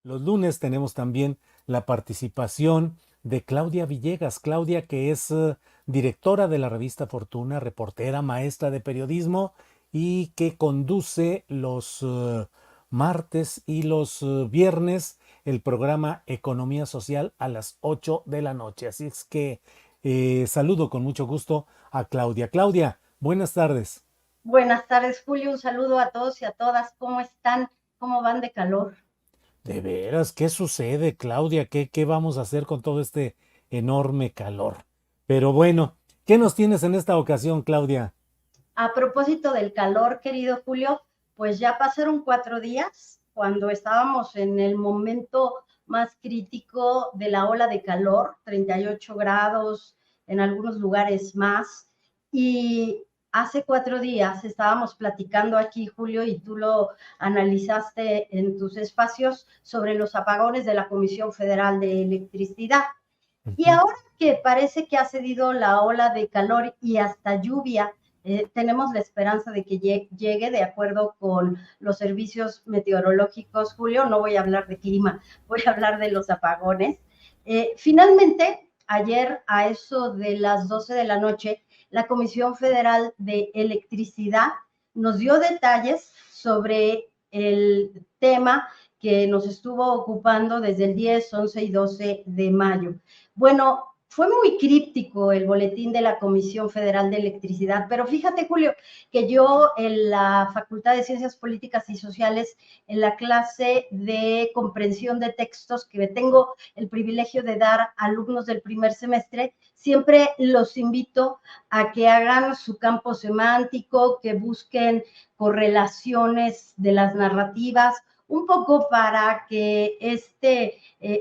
Los lunes tenemos también la participación de Claudia Villegas. Claudia, que es directora de la revista Fortuna, reportera, maestra de periodismo y que conduce los martes y los viernes el programa Economía Social a las 8 de la noche. Así es que saludo con mucho gusto a Claudia. Claudia, buenas tardes. Buenas tardes, Julio. Un saludo a todos y a todas. ¿Cómo están? ¿Cómo van de calor? De veras, ¿qué sucede, Claudia? ¿Qué vamos a hacer con todo este enorme calor? Pero bueno, ¿qué nos tienes en esta ocasión, Claudia? A propósito del calor, querido Julio, pues ya pasaron 4 días cuando estábamos en el momento más crítico de la ola de calor, 38 grados, en algunos lugares más. Y hace 4 días estábamos platicando aquí, Julio, y tú lo analizaste en tus espacios sobre los apagones de la Comisión Federal de Electricidad. Y Ujú. ahora que parece que ha cedido la ola de calor y hasta lluvia, tenemos la esperanza de que llegue de acuerdo con los servicios meteorológicos. Julio, no voy a hablar de clima, voy a hablar de los apagones. Finalmente, ayer a eso de las 12 de la noche, la Comisión Federal de Electricidad nos dio detalles sobre el tema que nos estuvo ocupando desde el 10, 11 y 12 de mayo. Bueno, fue muy críptico el boletín de la Comisión Federal de Electricidad, pero fíjate, Julio, que yo en la Facultad de Ciencias Políticas y Sociales, en la clase de comprensión de textos que tengo el privilegio de dar a alumnos del primer semestre, siempre los invito a que hagan su campo semántico, que busquen correlaciones de las narrativas, un poco para que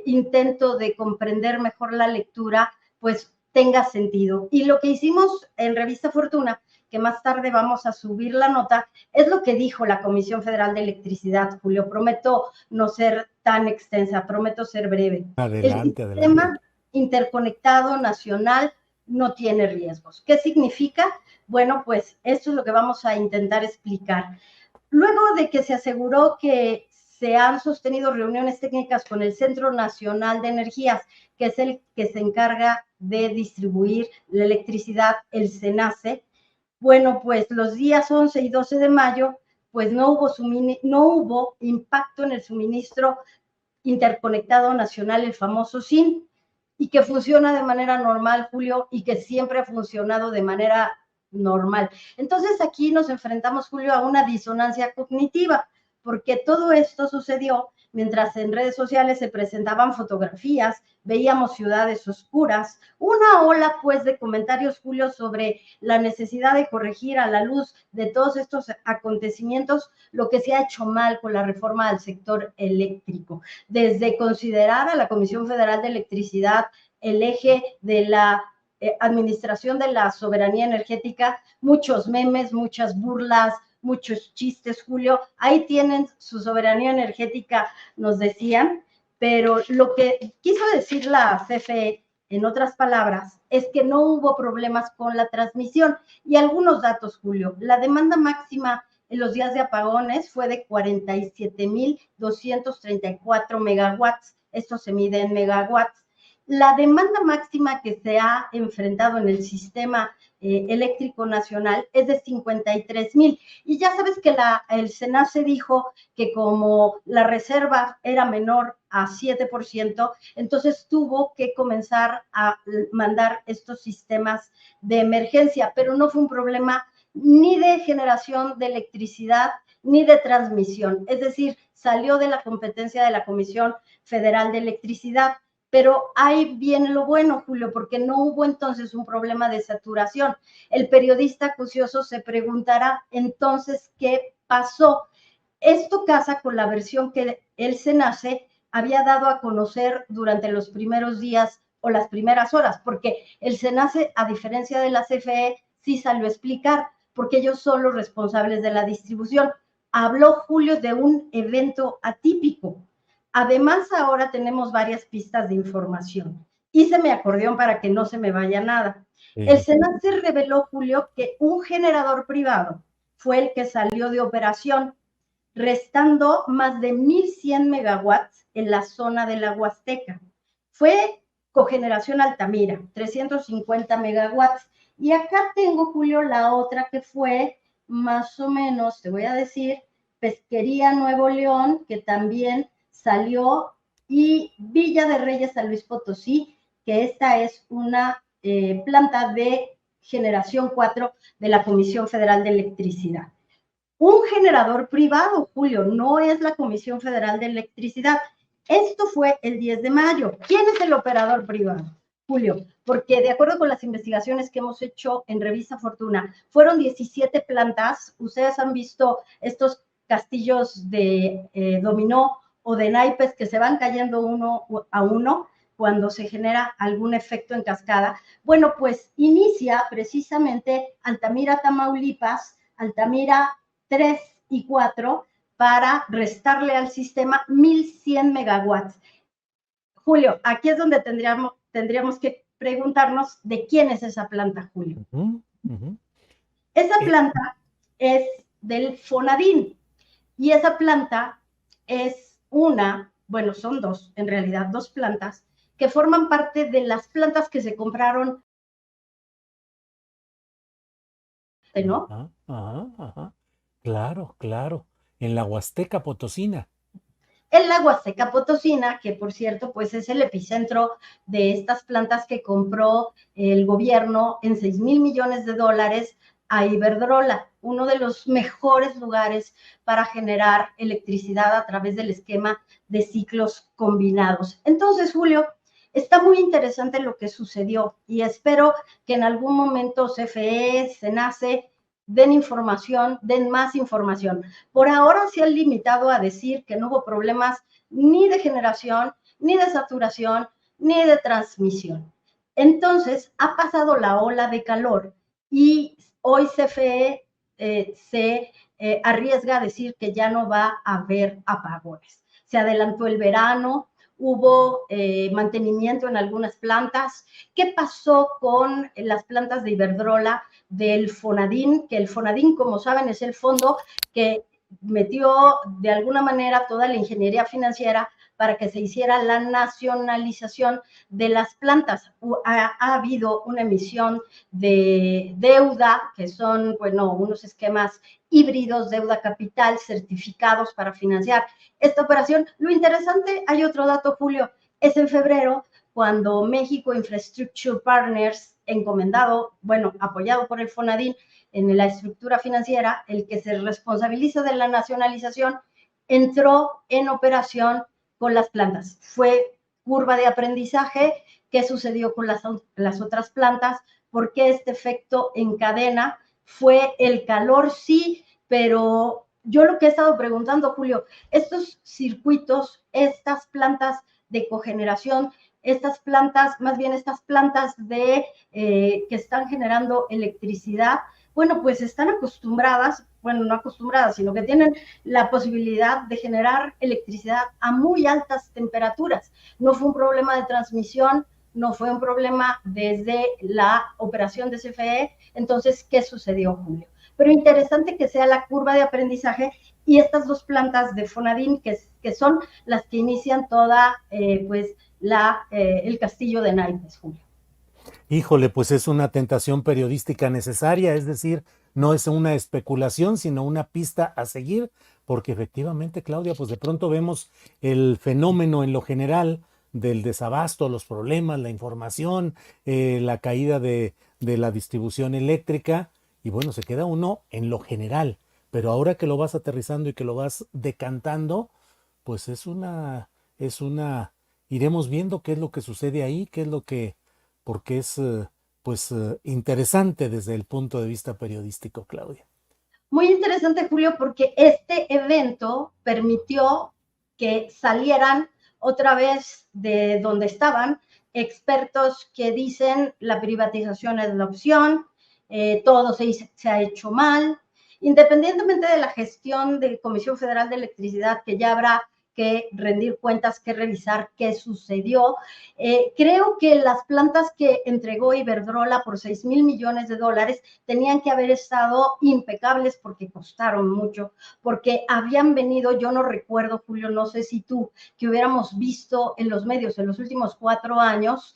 intento de comprender mejor la lectura, pues tenga sentido. Y lo que hicimos en Revista Fortuna, que más tarde vamos a subir la nota, es lo que dijo la Comisión Federal de Electricidad, Julio. Prometo no ser tan extensa, prometo ser breve. El Adelante, adelante. sistema interconectado nacional no tiene riesgos. ¿Qué significa? Bueno, pues esto es lo que vamos a intentar explicar. Luego de que se aseguró que se han sostenido reuniones técnicas con el Centro Nacional de Energías, que es el que se encarga de distribuir la electricidad, el CENACE. Bueno, pues los días 11 y 12 de mayo, pues no hubo impacto en el suministro interconectado nacional, el famoso SIN, y que funciona de manera normal, Julio, y que siempre ha funcionado de manera normal. Entonces aquí nos enfrentamos, Julio, a una disonancia cognitiva, porque todo esto sucedió mientras en redes sociales se presentaban fotografías, veíamos ciudades oscuras, una ola pues de comentarios, Julio, sobre la necesidad de corregir a la luz de todos estos acontecimientos lo que se ha hecho mal con la reforma del sector eléctrico, desde considerar a la Comisión Federal de Electricidad el eje de la administración de la soberanía energética, muchos memes, muchas burlas, muchos chistes, Julio. Ahí tienen su soberanía energética, nos decían, pero lo que quiso decir la CFE, en otras palabras, es que no hubo problemas con la transmisión. Y algunos datos, Julio. La demanda máxima en los días de apagones fue de 47,234 megawatts. Esto se mide en megawatts. La demanda máxima que se ha enfrentado en el sistema eléctrico nacional es de 53,000. Y ya sabes que el SENACE dijo que como la reserva era menor a 7%, entonces tuvo que comenzar a mandar estos sistemas de emergencia, pero no fue un problema ni de generación de electricidad ni de transmisión. Es decir, salió de la competencia de la Comisión Federal de Electricidad. Pero ahí viene lo bueno, Julio, porque no hubo entonces un problema de saturación. El periodista acucioso se preguntará entonces qué pasó. Esto casa con la versión que el SENACE había dado a conocer durante los primeros días o las primeras horas, porque el SENACE, a diferencia de la CFE, sí salió a explicar, porque ellos son los responsables de la distribución. Habló Julio de un evento atípico. Además, ahora tenemos varias pistas de información. Hice mi acordeón para que no se me vaya nada. El Sí. SENACE reveló, Julio, que un generador privado fue el que salió de operación restando más de 1,100 megawatts en la zona de la Huasteca. Fue cogeneración Altamira, 350 megawatts. Y acá tengo, Julio, la otra que fue más o menos, te voy a decir, Pesquería Nuevo León, que también salió, y Villa de Reyes San Luis Potosí, que esta es una planta de generación 4 de la Comisión Federal de Electricidad. Un generador privado, Julio, no es la Comisión Federal de Electricidad. Esto fue el 10 de mayo. ¿Quién es el operador privado? Julio, porque de acuerdo con las investigaciones que hemos hecho en Revista Fortuna, fueron 17 plantas. Ustedes han visto estos castillos de dominó o de naipes que se van cayendo uno a uno cuando se genera algún efecto en cascada. Bueno, pues inicia precisamente Altamira, Tamaulipas, Altamira 3 y 4, para restarle al sistema 1,100 megawatts. Julio, aquí es donde tendríamos que preguntarnos de quién es esa planta, Julio. Esa planta es del Fonadín, y esa planta es bueno, son dos, en realidad, dos plantas que forman parte de las plantas que se compraron, ¿no? Claro, claro. En la Huasteca Potosina. En la Huasteca Potosina, que por cierto, pues es el epicentro de estas plantas que compró el gobierno en 6,000 millones de dólares a Iberdrola, uno de los mejores lugares para generar electricidad a través del esquema de ciclos combinados. Entonces, Julio, está muy interesante lo que sucedió y espero que en algún momento CFE, SENACE, den información, den más información. Por ahora se han limitado a decir que no hubo problemas ni de generación, ni de saturación, ni de transmisión. Entonces, ha pasado la ola de calor y hoy CFE se arriesga a decir que ya no va a haber apagones. Se adelantó el verano, hubo mantenimiento en algunas plantas. ¿Qué pasó con las plantas de Iberdrola del Fonadín? Que el Fonadín, como saben, es el fondo que metió de alguna manera toda la ingeniería financiera para que se hiciera la nacionalización de las plantas. Ha habido una emisión de deuda, que son, bueno, unos esquemas híbridos, deuda capital, certificados para financiar esta operación. Lo interesante, hay otro dato, Julio, es en febrero, cuando México Infrastructure Partners, encomendado, bueno, apoyado por el Fonadín en la estructura financiera, el que se responsabiliza de la nacionalización, entró en operación con las plantas. Fue curva de aprendizaje. ¿Qué sucedió con las otras plantas? ¿Por qué este efecto en cadena? Fue el calor, sí, pero yo lo que he estado preguntando, Julio, estos circuitos, estas plantas de cogeneración, estas plantas, más bien estas plantas que están generando electricidad, bueno, pues están acostumbradas, bueno, no acostumbradas, sino que tienen la posibilidad de generar electricidad a muy altas temperaturas. No fue un problema de transmisión, no fue un problema desde la operación de CFE. Entonces, ¿qué sucedió, Julio? Pero interesante que sea la curva de aprendizaje y estas dos plantas de Fonadín, que son las que inician toda, pues, el castillo de naipes, Julio. Híjole, pues es una tentación periodística necesaria, es decir, no es una especulación, sino una pista a seguir, porque efectivamente, Claudia, pues de pronto vemos el fenómeno en lo general del desabasto, los problemas, la información, la caída de la distribución eléctrica, y bueno, se queda uno en lo general, pero ahora que lo vas aterrizando y que lo vas decantando, pues iremos viendo qué es lo que sucede ahí, qué es lo que porque es pues interesante desde el punto de vista periodístico, Claudia. Muy interesante, Julio, porque este evento permitió que salieran otra vez de donde estaban expertos que dicen la privatización es la opción, todo se ha hecho mal, independientemente de la gestión de Comisión Federal de Electricidad, que ya habrá que rendir cuentas, que revisar qué sucedió. Creo que las plantas que entregó Iberdrola por 6,000 millones de dólares tenían que haber estado impecables porque costaron mucho, porque habían venido, yo no recuerdo, Julio, no sé si tú, que hubiéramos visto en los medios en los últimos 4 años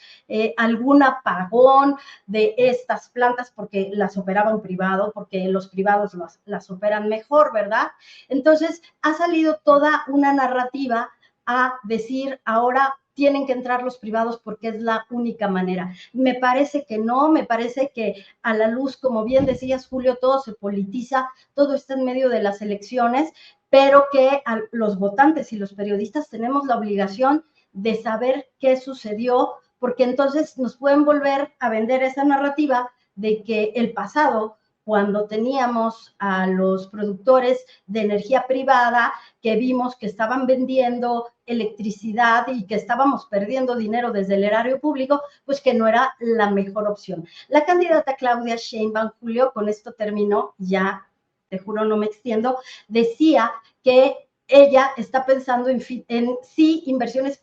algún apagón de estas plantas porque las operaba un privado, porque los privados las operan mejor, ¿verdad? Entonces, ha salido toda una narrativa a decir ahora tienen que entrar los privados porque es la única manera. Me parece que no, me parece que a la luz, como bien decías, Julio, todo se politiza, todo está en medio de las elecciones, pero que los votantes y los periodistas tenemos la obligación de saber qué sucedió, porque entonces nos pueden volver a vender esa narrativa de que el pasado, cuando teníamos a los productores de energía privada que vimos que estaban vendiendo electricidad y que estábamos perdiendo dinero desde el erario público, pues que no era la mejor opción. La candidata Claudia Sheinbaum, Julio, con esto terminó, ya te juro no me extiendo, decía que ella está pensando en sí inversiones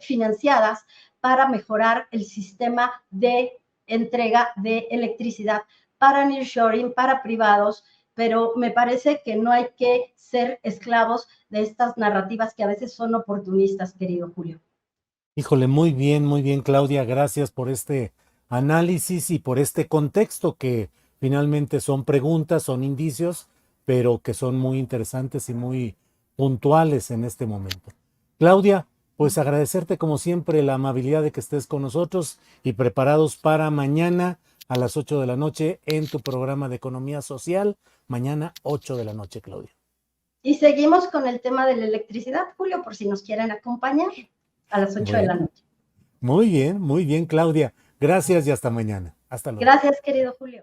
financiadas para mejorar el sistema de entrega de electricidad para nearshoring, para privados, pero me parece que no hay que ser esclavos de estas narrativas que a veces son oportunistas, querido Julio. Híjole, muy bien, Claudia, gracias por este análisis y por este contexto que finalmente son preguntas, son indicios, pero que son muy interesantes y muy puntuales en este momento. Claudia, pues agradecerte como siempre la amabilidad de que estés con nosotros y preparados para mañana a las 8 de la noche en tu programa de Economía Social. Mañana 8 de la noche, Claudia. Y seguimos con el tema de la electricidad, Julio, por si nos quieren acompañar a las 8 de la noche. Muy bien, Claudia. Gracias y hasta mañana. Hasta luego. Gracias, querido Julio.